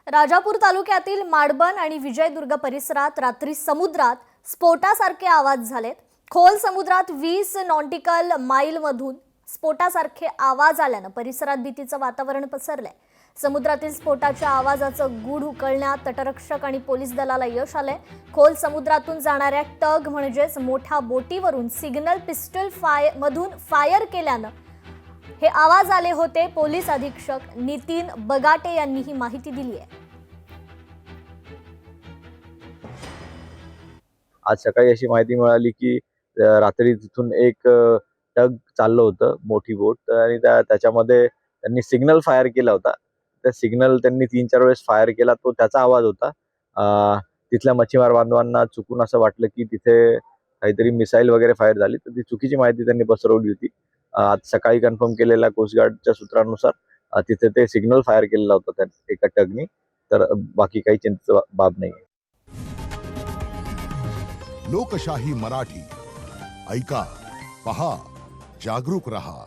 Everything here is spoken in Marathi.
राजापूर तालुक्यातील माडबन आणि विजयदुर्ग परिसरात रात्री समुद्रात स्फोटासारखे आवाज झालेत। खोल समुद्रात 20 नॉटिकल माईल मधून स्फोटासारखे आवाज आल्याने परिसरात भीतीचे वातावरण पसरले। समुद्रातील स्फोटाच्या आवाजाचं गूढ उकलण्यात तटरक्षक आणि पोलीस दलाला यश आले। खोल समुद्रातून जाणाऱ्या टग म्हणजेच मोठ्या बोटीवरून सिग्नल पिस्टल फायर केल्याने हे आवाज आले होते। पोलीस अधीक्षक नितीन बगाटे यांनी ही माहिती दिली आहे। आज सकाळी अशी माहिती मिळाली की रात्री तिथून एक टग चाललं होतं, मोठी बोट, आणि त्याच्यामध्ये त्यांनी सिग्नल फायर केला होता। त्या सिग्नल त्यांनी 3-4 वेळेस फायर केला, तो त्याचा आवाज होता। तिथल्या मच्छीमार बांधवांना चुकून असं वाटलं की तिथे काहीतरी मिसाईल वगैरे फायर झाली, तर ती चुकीची माहिती त्यांनी पसरवली होती। आज सकाळी कन्फर्म केलेल्या कोस्ट गार्डच्या सूत्रानुसार तिथे ते सिग्नल फायर केलेला होता त्या एका टगनी, तर बाकी काही चिंतेची बाब नाही। लोकशाही मराठी ऐका, पहा, जागरूक रहा।